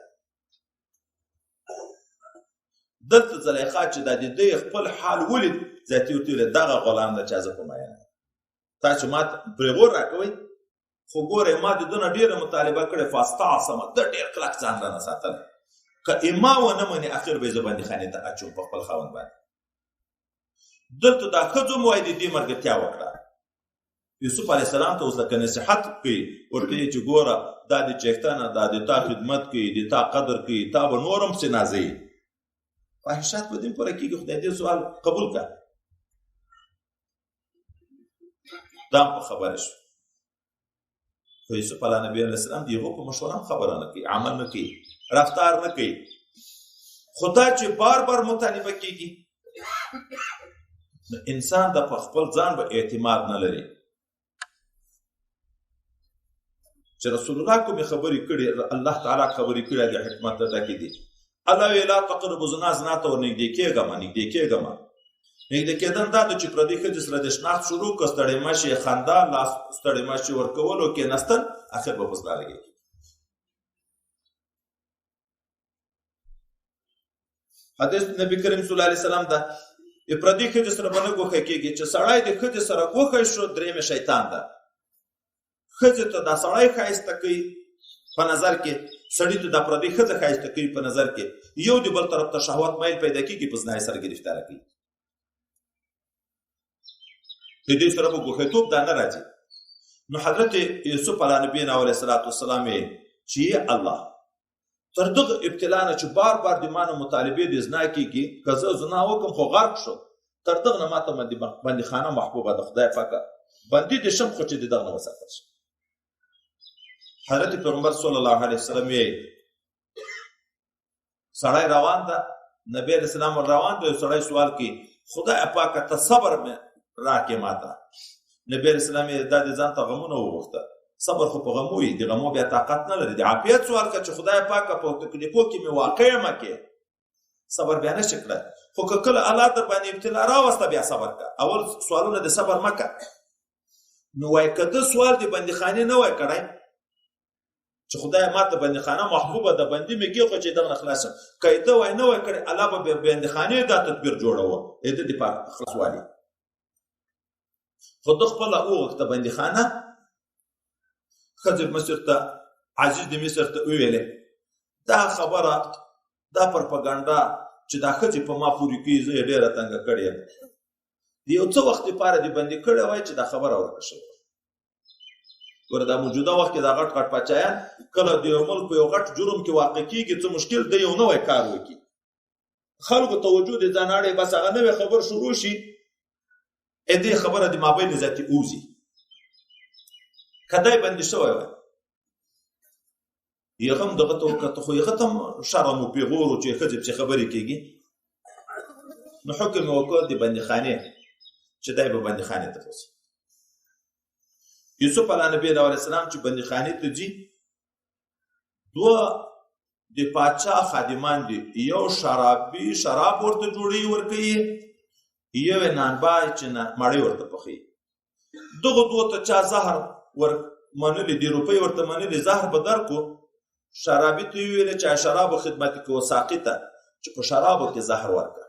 دلته زلیخا چې دا د دې خپل حال ولید ذاتي ورته ویل دغه غلام ده چې زه په مینه تاسو ما پرې غور راکوئ خو ګورئ ما د ده نه ډېره مطالبه کړې فاستعصمه ده ډېر کلک ځان رانه ساتلی که اما ونه منې اخر به یې زه بندیخانې ته اچوم په خپل خاوند باندې دلته دا ښځو هم وایي د دې ملګرتیا وکړه یوسف علیه السلام ته اوس لکه نصیحت کوي ورته یې چې ګوره دا د چښتنه دا د تا خدمت کوي د تا قدر کوي تا به نور هم پسې نازوي فاحشات په دې پوره کېږي خدای دې سوال قبول کړه دا په خبره شو خو یوسف علیه نبي علیه السلام د هغو په مشوره هم خبره نه کوي عمل نه کوي رفتار نه کوي خو دا چې بار مطالبه کېږي انسان د په خپل ځان به اعتماد نه لري چې رسول الله کومې خبرې کړي الله تعالی خبرې کړي د حکمت ډکې دي الله وی لا تقربوا الزنا زنا ته ورنږدې کېږه نږدې کېدل دا چې پردۍ ښځې سره د شناخت شروع کړه ستړی مشي خندا لاس ستړی مشي ورکول او کېناستل اخر به په زړه لګېږي حدیث نبی کریم صلی الله علیه وسلم ده پردۍ ښځې سره به نه ګوښه کېږي چې سړی د ښځې سره ګوښه شو درېیمې شیطان ده ښځې ته دا سړی ښایسته کوي په نظر کې سړي ته دا پردۍ ښځه ښایسته کوي په نظر کې یو د بل طرف ته شهوت میل پیدا کېږي په زنا یې سره ګرفتاره کوي د دې سره به ګوښیتوب دا نه راځي نو حضرت یوسف علیه نبینا علیه السلام یې چې الله تر دغه ابتلا نه چې بار د ما نه مطالبې د زنا کېږي که زه زنا وکړم خو غرق شو تر دغه نه ما ته بندیخانه محبوبه ده خدای پاکه بندي دې شم خو چې د دغه نه وساتل شم حضرت پیغمبر صلی الله علیه وسلم یې سړی روان ده نبی علیه السلام روان ده سړی سوال کوي خدای پاکه ته صبر مې راکې ماته. نبی علیه السلام یې دا د ځان ته غمونه وغوښته. صبر خو په غمو وي، د غمو بیا طاقت نه لري. د عافیت سوال که چې خدای پاکه په تکلیفو کې مې واقع یم کې صبر بیا نشي کړی. خو که کله الله در باندې ابتلا راوسته بیا صبر که. اول سوالونه د صبر مه که. نو وایي که ده سوال د بندیخانې نه وای کړی چې خدای ما ته بندیخانه محبوبه ده، بندي مې کېښود چې دغه نه خلاص شم، که یې ده وای نه وای کړی الله به بندیخانې دا تدبیر جوړوه د ده دپاره خلاصوالي. خو ده خپله وغوښته بندیخانه. ښځې مصر ته عزیز د مصر ته وویلې دا خبره دا پروپاګانډا چې دا ښځې په ما پورې کوي زه یې ډېره تنګه کړې یم. د یو څه وخت لپاره دې بندي کړی وای چې دا خبره ورکه شوې. ګوره دا موجوده وخت کې دا غټ غټ پاچایان کله د یو ملک په یو غټ جرم کې واقع کېږي څه مشکل دی یو نوی کار وکړي، خلکو توجه د ځان اړې بس هغه نوی خبر شروع شي دې خبره د مابین ذاتي اوزي. کدی بندي شوی وای یغه هم دغه ته وکړه، خو یغه ته هم شرم و پیغور و چې ښځې پسې خبرې کېږي. نو حکم یې وکړ د بندیخانې چې دی به بندیخانې ته بوځي. یوسف علیه نبی علیه السلام چې بندیخانې ته ځي، دوه د پاچا خادمان دي، یو شرابي شراب ورته جوړوي ورکوي، یو یې نانبای چې مړۍ ورته پخوي. دغه دوه ته چا زهر منلي دي، روپۍ ورته منلي، زهر به درکو. شرابي ته یې ویلې چې شرابو خدمت کوه ساقي ته چې په شرابو کې زهر ورکړه،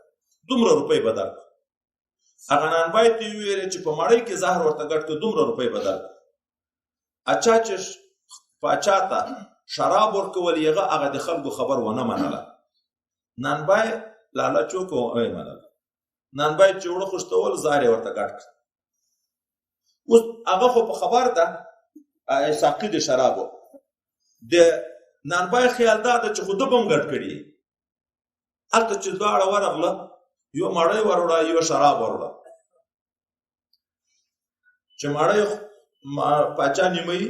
دومره روپۍ به درکړه. هغه نانبای ته یې ویلې چې په مړۍ کې زهر ورته ګډ کړه، دومره روپۍ به درکړه. اچا چې پاچا ته شراب ورکول یغه هغه د خلکو خبر ونه منله. نانبای لالچ وکړ او یې منله. نانبای چې وړه خوشتول زهر یې ورته ګډ کړه. اوس هغه خو په خبر ده ساقي د شرابو. د نانبای خیال دا ده چې خو ده به هم ګډ کړي. هلته چې دواړه ورغله، یو مړۍ وروړه یو شراب وروړه. چې مړۍ پاچا نیموي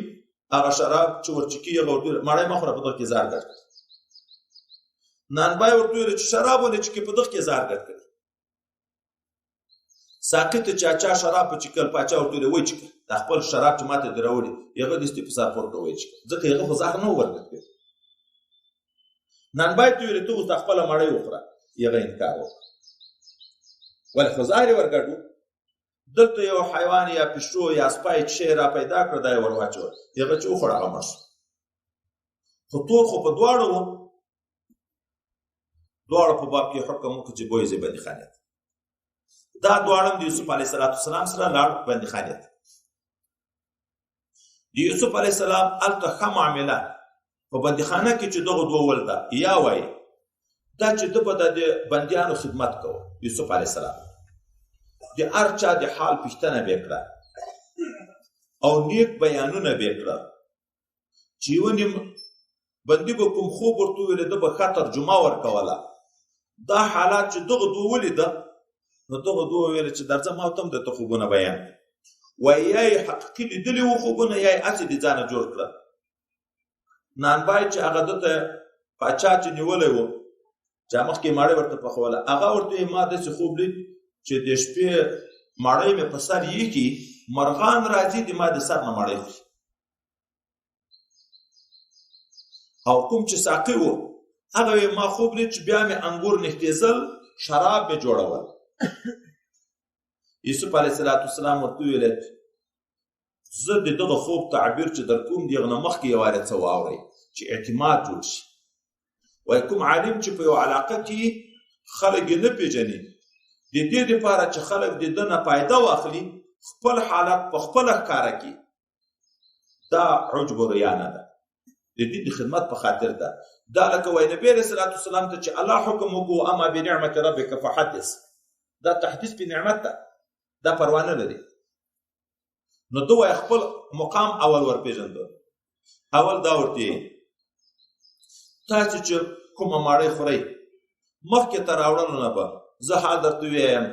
هغه شراب چې ورچکي هغه ورته مړۍ مه خوره په دغه کې زهر ګډ کړي. نانبای ورته ویل چې شراب ونه چکي په دغه کې زهر ګډ کړي. ساقي ته چې اچا شراب په چکل پاچا ورته ویل وایي چکه دا خپل شراب چې ماته دې راوړي هغه دستي په سر پورته وایي چکه، ځکه هغه خو زهر نه و ورګډ کړی. نانبای ته ویل ته اوس د خپله مړۍ وخوره، هغه انکار وکړه. ولې خو زهر یې ورګډ و. دلته یو حیوان یا پیشو یا سپی چې شی را پیدا کړه دا یې ور واچول، هغه چې وخوړه هغه مړ شو. خو تور خو په دواړو و، دواړو په باب کې حکم وکړه چې بوځي بندیخانې ته. دا دواړه د یوسف علیه السلام سره لاړ بندیخانې ته. د یوسف علیه السلام هلته ښه معامله په بندیخانه کې چې دغه دوه ولده یا وایي دا چې ده به د بندیانو خدمت کوه. یوسف علیه السلام د هر چا د حال پوښتنه به یې کړه او نیک بیانونه به یې کړه چې یو بندي به کوم خوب ورته وویل ده به ښه ترجمه ورکوله. دا حالات چې دغه دوه ولیده نو دغه دوه ویل چې درځه ما ته هم درته خوبونه بیان وایي یا یې حقیقي لیدلي وو خوبونه یا یې هسې د ځانه جوړ کړه. نانبای چې هغه ده ته پاچا چې نیولی و چې مخکې مړۍ ورته پخوله، هغه ورته وایي ما داسې خوب لید چې د شپې مړۍ مې په سر یېکي مرغان راځي د ما د سر نه مړۍ خوري. او کوم چې ساقي و هغه وایي ما خوب لید چې بیا مې انګور نښتېزل شراب مې جوړول. یوسف علیه السلام ورته ویل زه د دغه خوب تعبیر چې در کوم د هغه نه مخکې یو وارې څه واورئ چې اعتماد جوړ شي. وایي کوم عالم چې په یو علاقه کې خلک یې نه پېژني د دې دپاره چې خلک د ده نه فایده واخلي خپل حالت په خپله ښکاره کړي، دا عجب و ریا نه ده، د دې د خدمت په خاطر ده. دا لکه وایي نبي علیه السلام ته چې الله حکم وکړو اما بنعمت ربک فحدث، دا تحدیث په نعمت ده، دا پروا نه لري. نو ده وایي خپل مقام اول ورپېژنده. اول دا ورته تاسو چې کومه مړۍ خورئ مخکې ته راوړلو نه به زه حال درته ووایم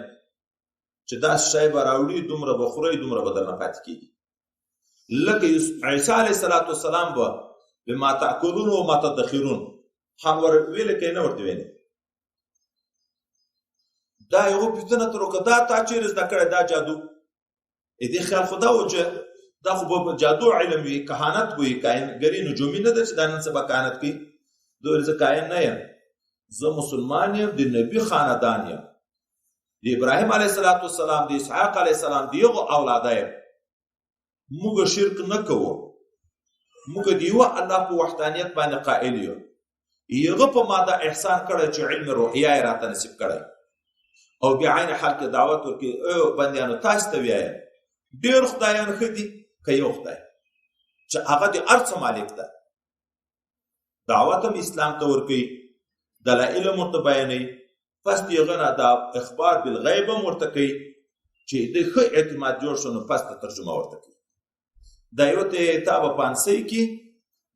چې دا شی به راوړي دومره به خورئ دومره به درنه پاتې کېږي. لکه عیسی علیه السلام به بما تاکلون و ما تدخرون هم ویلې که نه ورته ویلې. دا یو پوښتنه تر وکړه دا تا چېرې زده کړی دا جادو دې خیال خو دا و چې دا خو به جادو علم وي، کهانت وي، کاهنګري نجومي نه ده چې دا نن سبا کهانت کوي. دوی زه کاهن نه یم، زه مسلمان یم، د نبي خاندان یم، د ابراهیم علیه السلام، د اسحاق علیه السلام دغه اولاده یم. موږ شرک نه کوو، موږ د یوه الله په وحدانیت باندې قائل یو. هغه په ما دا احسان کړی چې علم روحیه یې راته نصیب کړی او بیا عین حال کې دعوت ورکړي، او بندیانو تاسو ته وایي ډېر خدایان ښه دي که یو خدای چې هغه د هر څه مالک ده. دعوت هم اسلام ته ورکوي، دلایل هم ورته بیانوي، پس د هغه نه دا اخبار بالغیب هم ورته کوي چې د ښه اعتماد جوړ شو، نو پس ته ترجمه ورته کوي. دا یو ته تا به پانسۍ کې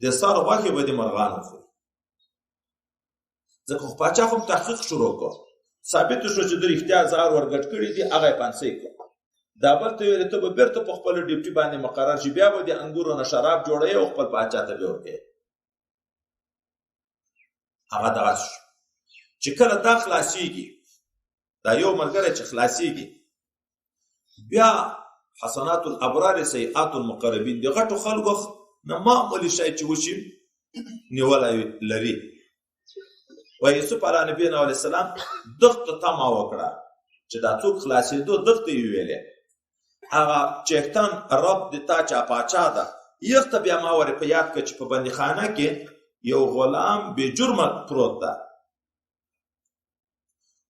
د سر غوښې به د مرغانو خوري. ځکه خو پاچا خو تحقیق شروع کړ، ثابت شو چې د رښتیا زهر ورګډ کړي دي، هغه یې پانسۍ کړ. دا بل ته ویل ته به بیرته په خپل ډیوټي باندې مقرر شي، بیا به د انګورو نه شراب جوړوي او خپل پاچا ته به ورکوي. هغه دغه شو چې کله دا خلاصېږي، دا یو ملګری چې خلاصېږي، بیا حسنات الابرار سیئات المقربین د غټو خلکو نه معمولي شی چې وشي نیولی لري. و یوسف علیه نبی علیه السلام دغه تمه وکړه چې دا څوک خلاصېدو، دغه یې ویلې هغه چښتن رب د تا چا پاچا ده. یو ته بیا ما ورې په یاد کړه چې په بندیخانه کې یو غلام بې جرمه پروت ده.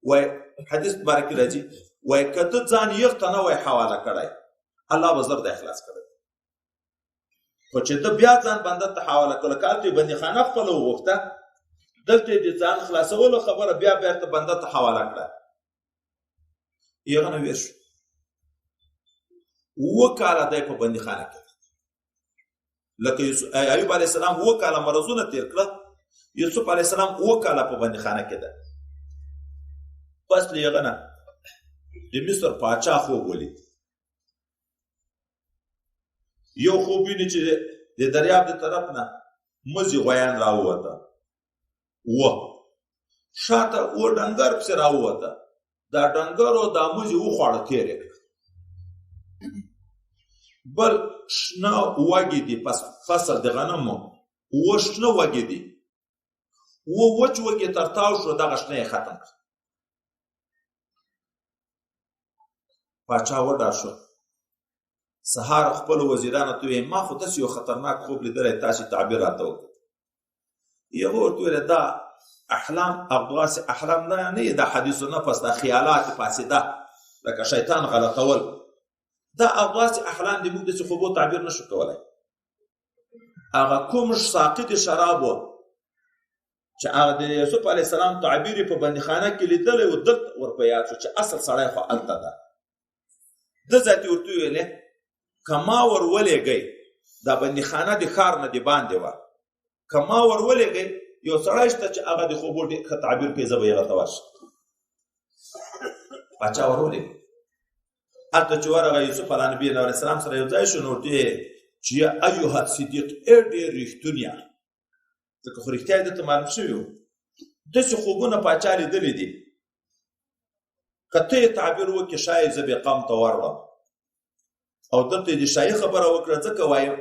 وای حدیث مبارک راځي، وای که ته ځان یو ته نه وای حواله کړی، الله به زر د اخلاص کړی. خو چې ته بیا ځان بنده ته حواله کړه، کال ته بندیخانه خپله وغوښته، دلته د ځان خلاصولو خبره بیا بیرته بنده ته حواله کړه. یغه نه ویر شو، 7 کاله دی په بندیخانه کې. لکه ایوب علیه السلام 7 کاله مرضونه تیر کړه، یوسف علیه السلام 7 کاله په بندیخانه کې ده. پس له هغه نه د مصر پاچا خوب ولید. یو خوب ویني چې د دریاب د طرف نه مزي غویان راووته، شاته ډنګر پسې راووته، دا ډنګر او دا مزي وخوړه تېرې کړه. بل شنه وږي دي، پس فصل د غنمو شنه وږي دي، وچ وږي تر تاو شو، دغه شنه یې ختم کړه. پاچا وډار شو، سهار خپل وزیرانو ته ویل ما خو داسې یو خطرناک خوب لیدلی، تاسې تعبیر راته وکړه. یو ورته ویل دا احلام اغواس احلام نه، دا حدیث نفس، دا خیالات فاسده لکه شیطان غلطول، دا اغواس احلام دې موږ داسې خوبو تعبیر نشو کولی. هغه کوم ساقط شراب و چې هغه د یوسف علیه السلام تعبیر په بندیخانه کې لیدلی و، دلته ورپه یاد شو چې اصل سړی خو هلته ده. ده ذاتي ورته ویلې که ما ورولېږئ، دا بندیخانه د ښار نه د باندې وه، که ما ورولېږئ یو سړی شته چې هغه د خوبو ډېر ښه تعبیر کوي، زه به یې هغه ته ورشم. پاچا ورولېږه. هلته چې ورغی یوسف علیه نبي علیه السلام سره یو ځای شو، نو ورته یې چې یا ایها صدیق، ای ډېر رښتونیه، ځکه خو رښتیا یې دته معلوم شوي وو، داسې خوبونه پاچا لیدلي دي، که ته یې تعبیر وکړې شاید زه بې قوم ته وروړم. او دلته یې د شایي خبره وکړه، ځکه وایم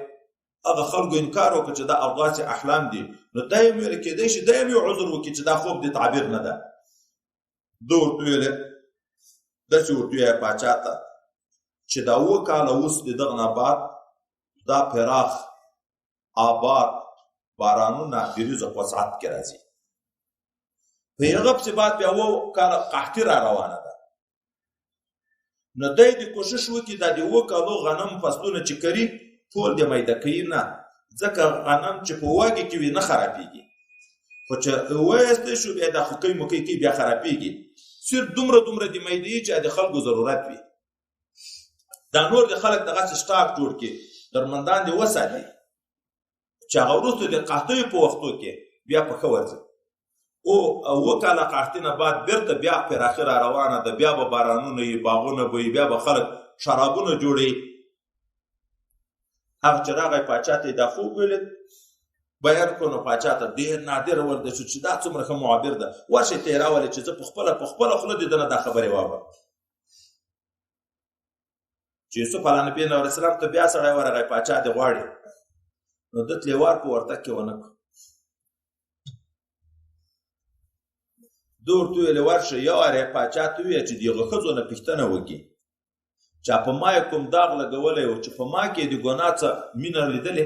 هغه خلکو انکار وکړه چې دا اغواس احلام دي، نو دا یې ویل کېدی شي دا یې یو عذر وکړي چې دا خوب د تعبیر نه ده. ده ورته ویلې داسې ورته ویې پاچا ته چې دا 7 کاله اوس د دغه نه بعد دا پراخ آباد بارانونه د رزق وسعت کې راځي. په هغه پسې بعد بیا 7 کاله قحطي را روانه ده. نو دی د کوشش وکړي دا د 7 کالو غنم فصلونه چې کري ټول د میده کوي نه، ځکه غنم چې په واګې کې وي نه خرابېږي، خو چې وایستی شو بیا دا خوکۍ موکۍ کوي بیا خرابېږي. صرف دومره د میدې چې د خلکو ضرورت وي، دا نور د خلک دغسې سټاک جوړ کړي، درمندان دې وساتي چې هغه وروسته د قحطیو په وختو کې بیا په ښه ورځي. او 7 کاله قحطي نه بعد بیرته بیا پراخي را روانه ده، بیا به بارانونه وي، باغونه به وي، بیا به خلک شرابونه جوړوي. هغه چې راغی پاچا ته یې دا خوب ویلې بیان کړو، نو پاچا ته ډېر نادره ورده شو چې دا څومره ښه معابر ده، ورشئ ته یې راولئ چې زه په خپله خوله د ده نه دا خبرې واورم. چې یوسف علیه نبی علیه السلام ته بیا سړی ورغی پاچا دې غواړي نو ده تلوار په ورتګ کې ونه کړ ده ورته وویل ورشه یو وارې پاچا ته وویل چې دغه ښځو نه پوښتنه وکړي چا په ما یې کوم داغ لګولی و چې په ما کې د ګناه څه مینه لیدلې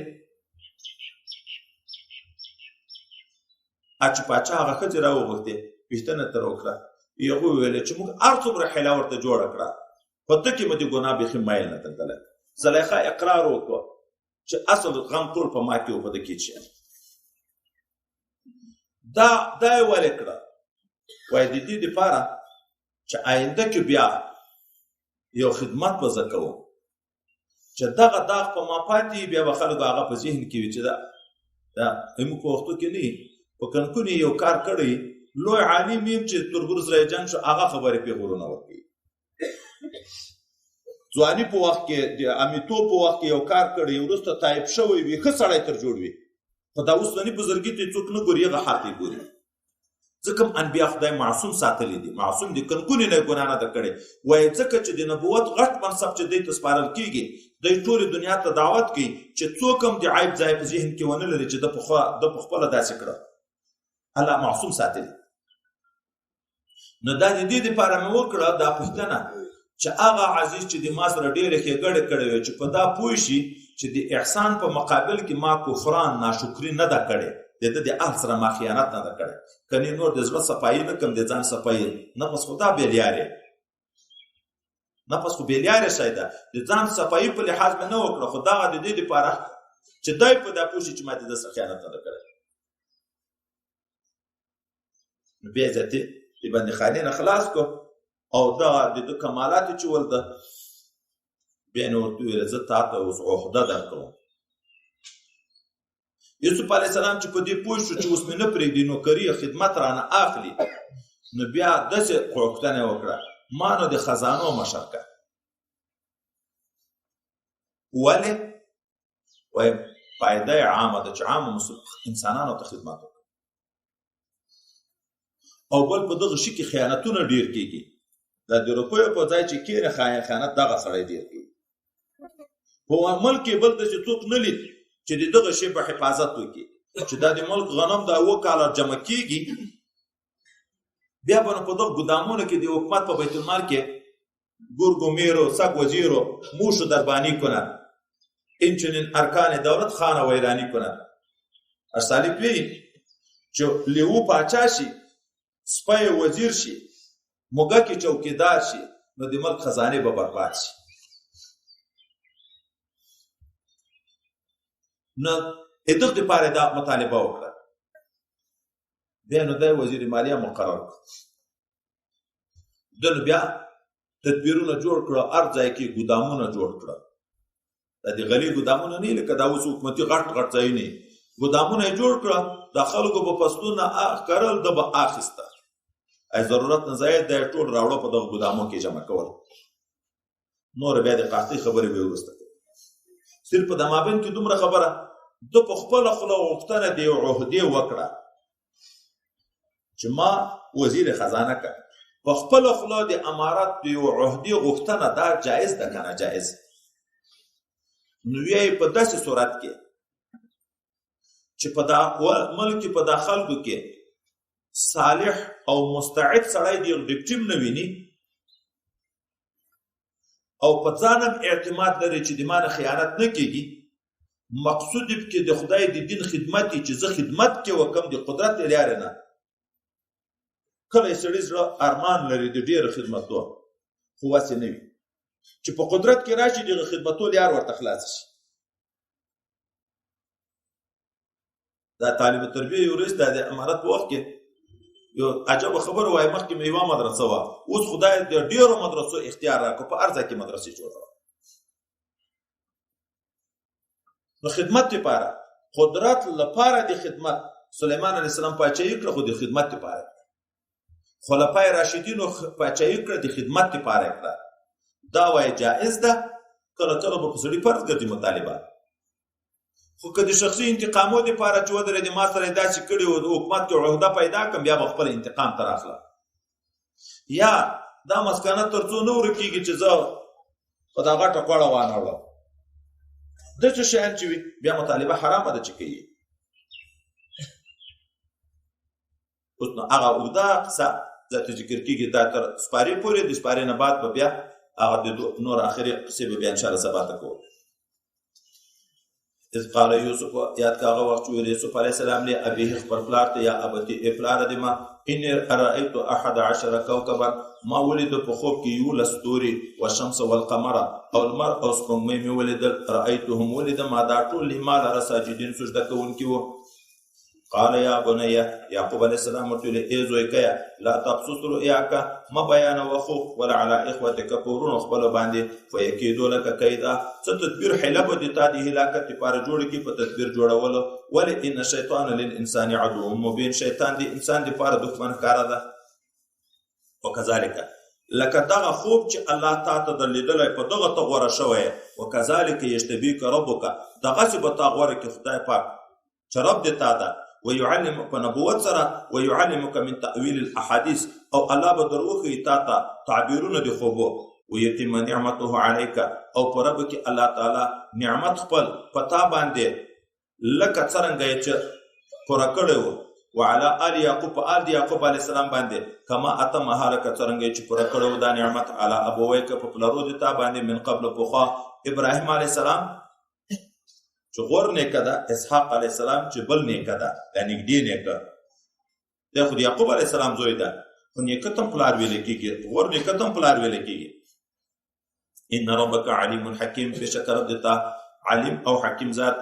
چې پاچا هغه ښځې راوغوښتې پوښتنه تر وکړه هغوی وویل چې موږ هر څومره حیله ورته جوړه کړه په ده کې مې د ګناه بیخي مایل نه درتلی زلیخا اقرار وکړه چې اصل غم ټول په ما کې و په ده کې چې دا یې ولې کړه وایي د دې دپاره چې آینده کې بیا یو خدمت به زه کوم چې دغه داغ په ما پاتې بیا به خلکو هغه په ذهن کې وي چې دا زموږ په وختو کې نه په کانکون یو کار کړی لوی عالم یم چې تربرز رایجان شو هغه خبرې پیغورونه ورکوي ځواني په وخت کې د امیتو په وخت کې یو کار کړی وروسته تایب شوی وي ښه سړی تر جوړ وي خو دا اوسني بزرګي ته څوک نه ګوري هغه حال یې ګوري ځکه انبیا خدای معصوم ساتلی دي معصوم دي کانکونې نه ګناه نه ده کړې وایي ځکه چې د نبوت غټ منصب چې دی ته سپارل کېږي دی ټولې دنیا ته دعوت کوي چې څوک هم د عیب ځای په ذهن کې ونه لري چې ده په خپله داسې کړه الله معصوم ساتلی نو دا د دې دپاره مې وکړه دا پوښتنه چې هغه عزیز چې د ما سره ډېرې ښېګړې کړې وي چې په دا پوه شي چې د احسان په مقابل کې ما کفران ناشکري نه ده کړې د ده د اهل سره ما خیانت نه ده کړې کنې نور د زړه صفایي نه کوم د ځان صفایي نفس خو دا بېلیارې نفس خو بېلیارې شی ده د ځان صفایي په لحاظ مې نه وکړه خو دغه د دې دپاره چې دی په دا پوه شي چې ما د ده سره خیانت نه ده کړې نو بیا ذاتي د بندیخانې نه خلاص کړو او دغه د ده کمالات چې ولده بیا نو ورته وویل زه تا ته اوس عهده درکوم یوسف علیه السلام چې په دې پوه شو چې اوس مې نه پرېږدي نوکري خدمت رانه اخلي نو بیا داسې غوښتنه یې وکړه ما نو د خزانو مشر کړه ولې وایي فایده یې عامه ده چې عامو انسانانو ته خدمت وکړه او بل په دغه شي کې خیانتونه ډېر کېږي دا د روپیو په ځای چې کېنه خیانت دغه سړی ډېر کېږي په ملک کې بل ته چې څوک نه لید چې د دغه شی په حفاظت وکړي چې دا د ملک غنم د 7 کاله جمع کېږي بیا به نو په دغه ګدامونو کې د حکومت په بیت المال کې گرگ و میر و سگ وزیر و موش و دربانی کند این چنین ارکان دولت خانه ویرانی کند ارسالی پی چې لیو پاچا شي سپی وزیر شي موږکی چوکیدار شي نو د ملک خزانه به برباد شي نو ادغه لپاره دا مطالبه وکړه بیا نو د وزیر مالیه مقرر کړ د بیا تدبیرونه جوړ کړه ارځای کې ګدامونه جوړ کړه د غلی ګدامونه نه لکه دا اوس حکومتي غټ ځای نه ګدامونه جوړ کړه د خلکو په پستونه اخرل د به اخسته ای ضرورت نه زائد د ټول راوړو په دغه ګدامو کې جمع کول نور بیا د قحطي خبرې به ورسته صرف د مابین کې دومره خبره د په خپل خپل وختنه دی عہده وکړه چې ما وزیر خزانه کړ په خپل خپل د امارات دی عہده وختنه دا جایز ده کنه جایز نو یې په داسې صورت کې چې په دا ملک په داخل کې صالح او مستعد سړی دی وکټیم نه ویني او په ځانم اعتماد لري چې د مانه خیانت نه کیږي مقصود کې د خدای د دین خدمت چې زه خدمت کې وکم د قدرت لري نه کله سړی زړه ارمان لري د ډیر خدمتو خو واسه نه وي چې په قدرت کې راشي د خدمتو لار ورته خلاص شي دا طالب تربیه یورست د امارت په وخت کې یو عجب خبر وای مخکې مې یو مدرسه و اوس خدای د ډیرو مدرسو اختیار راکړ په ارزه کې مدرسې جوړه نو خدمت لپاره قدرت لپاره د خدمت سليمان عليه السلام پاچایي کړ خو د خدمت لپاره خلفای راشدین پاچایي کړ د خدمت لپاره کړ دا وای جائز ده کله کله په سړي فرض ګرځي مطالبه خو کله شخصي انتقامو لپاره چې ودرې د ما سره داسې کړي او حکومت کې عہده پیدا کړم بیا خپل انتقام تر اخلا یا دا مسکنه ترڅو نور کېږي چې زه خو دا غټه کوړه وانه وړه داسې شیان چې وي بیا مطالبه حرامه ده چې کوي. اوس نو هغه اوږده قصه ذات ذکر کېږي دا تر سپارې پورې، د سپارې نه بعد به بیا هغه د نور آخري قصې به بیا انشاءالله سبا ته کوو. اذ قال یوسف، یاد کا هغه وخت چې ویل یوسف علیه السلام لأبیه خپل پلار ته یا ابتي ای پلاره د ما انی رأیت 11 کوکبا، ما ولید په خوب کې 11 ستوري والشمس والقمر او المر او سپوږمۍ مې ولیدل، رأیتهم ولید ما دا ټول ما لره ساجدین سجده کوونکي وو. قال یا بني، یعقوب علیه السلام ورته ویل ای زوی کیا لا تقصص رؤیاک، ما بیانوه خوب ولا علی اخوتک په ورونو خپلو باندې، فیکیدو لک کیدا، څه تدبیر حیله به دې تا د هلاکت لپاره جوړه کړي په تدبیر جوړولو. ولې ان الشیطان للانسان عدو مبین، شیطان د انسان لپاره دښمن ښکاره ده. وکذالک، لکه دغه خوب چې الله تا ته درلیدلی په دغه ته غوره شوی، وکذالک یجتبیک ربک، دغسې به تا غوره کړي خدای پاک چې رب دې تا ده، ويعلمك نبوت سره، ويعلمك من تأويل الأحاديث، او الله به دروخي تا ته تعبیرونه د خوبو، ويتم نعمته عليك، او پرب کې الله تعالی نعمت خپل پتا باندې لکه څرنګه چې پوره کړی و، وعلى آل یعقوب، آل د یعقوب علیه السلام باندې کما اتمها لکه څرنګه چې پوره کړی و دا نعمت علی ابویک په پلارو د تا باندې من قبل پخوا، ابراهیم علیه السلام چې غور نیکه ده، اسحاق علیه السلام چې بل نیکه ده، دا نږدې نیکه دی، خو د یعقوب علیه السلام زوی ده، خو نیکه ته هم پلار ویلی کېږي، غور نیکه ته هم پلار ویلی کېږي. ان ربک علیم حکیم، بېشکه رب د تا علیم او حکیم ذات